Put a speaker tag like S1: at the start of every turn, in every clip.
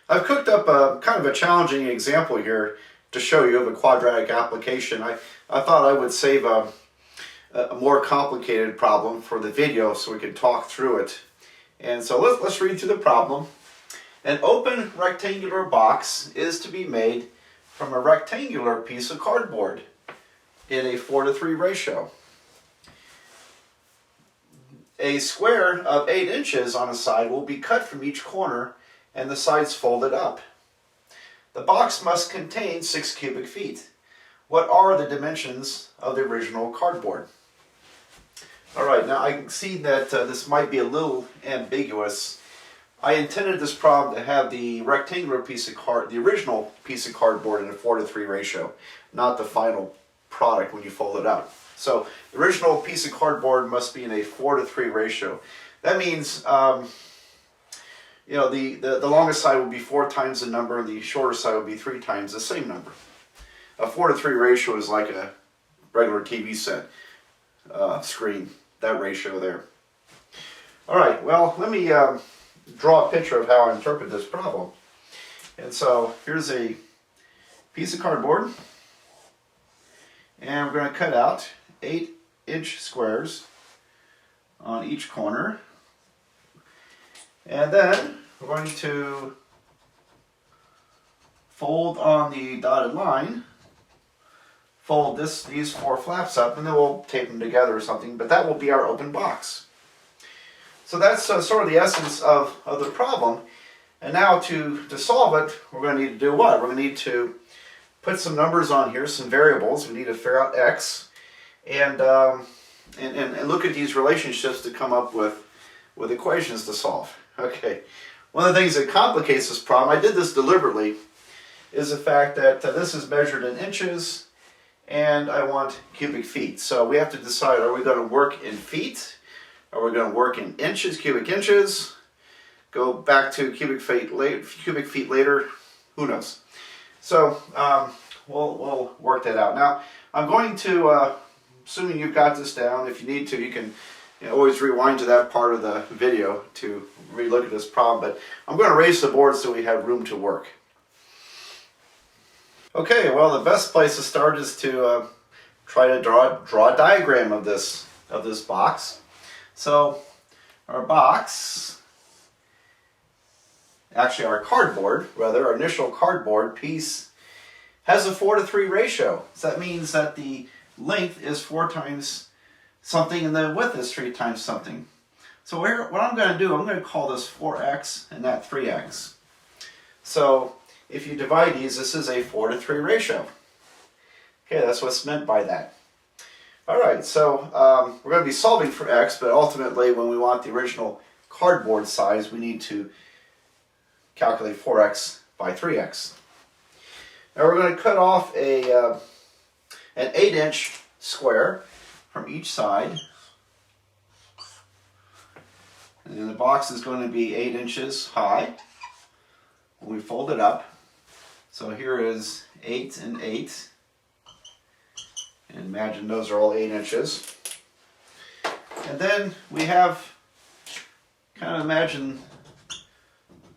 S1: I've cooked up a kind of a challenging example here to show you of a quadratic application. I thought I would save a more complicated problem for the video so we could talk through it. And so let's read through the problem. An open rectangular box is to be made from a rectangular piece of cardboard in a 4:3 ratio. A square of 8 inches on a side will be cut from each corner and the sides folded up. The box must contain 6 cubic feet. What are the dimensions of the original cardboard? Alright, now I can see that this might be a little ambiguous. I intended this problem to have the rectangular piece of the original piece of cardboard in a 4:3 ratio, not the final product when you fold it up. So the original piece of cardboard must be in a 4:3 ratio. That means you know, the longest side would be 4 times the number, and the shorter side would be 3 times the same number. A 4:3 ratio is like a regular TV set screen, that ratio there. Alright, well, let me draw a picture of how I interpret this problem. And so here's a piece of cardboard, and we're going to cut out 8-inch squares on each corner. And then we're going to fold on the dotted line, fold these 4 flaps up, and then we'll tape them together or something, but that will be our open box. So that's sort of the essence of the problem. And now to solve it, we're going to need to do what? We're going to need to put some numbers on here, some variables. We need to figure out x, and look at these relationships to come up with equations to solve. Okay, one of the things that complicates this problem, I did this deliberately, is the fact that this is measured in inches and I want cubic feet. So we have to decide, are we going to work in feet? Are we going to work in inches, cubic inches? Go back to cubic feet later? Who knows? So we'll work that out. Now I'm going to, assuming you've got this down, if you need to, you can always rewind to that part of the video to relook at this problem, but I'm going to raise the board so we have room to work. Okay, well, the best place to start is to try to draw a diagram of this box. So our box, actually our cardboard, rather, our initial cardboard piece has a 4:3 ratio. So that means that the length is 4 times something and the width is 3 times something. So what I'm going to do, I'm going to call this 4x and that 3x. So if you divide these, this is a 4:3 ratio. Okay, that's what's meant by that. Alright, so we're going to be solving for x, but ultimately when we want the original cardboard size, we need to calculate 4x by 3x. Now we're going to cut off an 8-inch square from each side. And the box is going to be 8 inches high when we fold it up. So here is 8 and 8. And imagine those are all 8 inches. And then we have, kind of imagine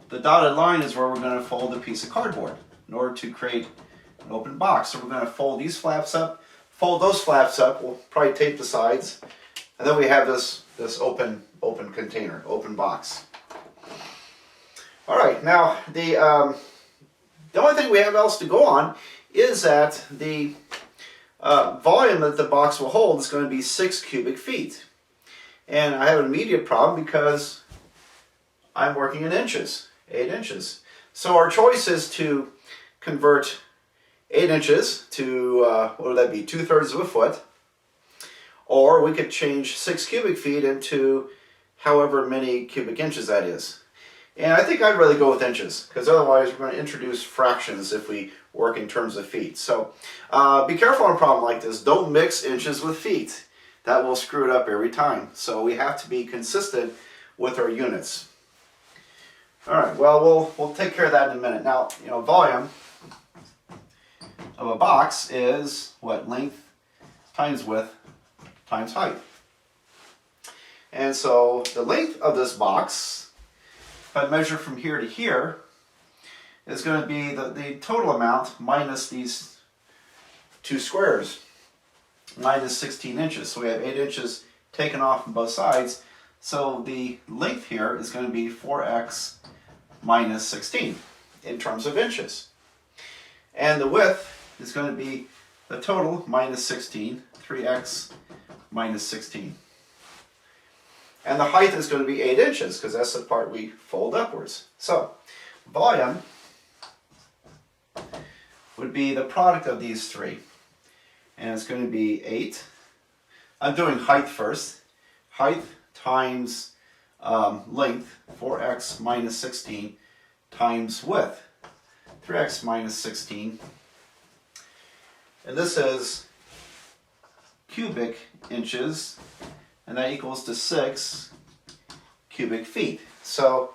S1: the dotted line is where we're going to fold a piece of cardboard in order to create an open box. So we're going to fold these flaps up, fold those flaps up, we'll probably tape the sides, and then we have this open container, open box. Alright, now the only thing we have else to go on is that the volume that the box will hold is going to be 6 cubic feet. And I have an immediate problem because I'm working in inches, 8 inches. So our choice is to convert 8 inches to, what would that be, 2/3 of a foot. Or we could change 6 cubic feet into however many cubic inches that is. And I think I'd rather go with inches, because otherwise we're going to introduce fractions if we work in terms of feet. So be careful on a problem like this. Don't mix inches with feet. That will screw it up every time. So we have to be consistent with our units. Alright, well, we'll take care of that in a minute. Now, volume of a box is what? Length times width times height. And so the length of this box, if I measure from here to here, is going to be the total amount minus these two squares, minus 16 inches. So we have 8 inches taken off on both sides. So the length here is going to be 4x minus 16 in terms of inches. And the width is going to be the total minus 16, 3x minus 16. And the height is going to be 8 inches because that's the part we fold upwards. So volume would be the product of these three. And it's going to be 8. I'm doing height first. Height times length, 4x minus 16, times width, 3x minus 16. And this is cubic inches, and that equals to 6 cubic feet. So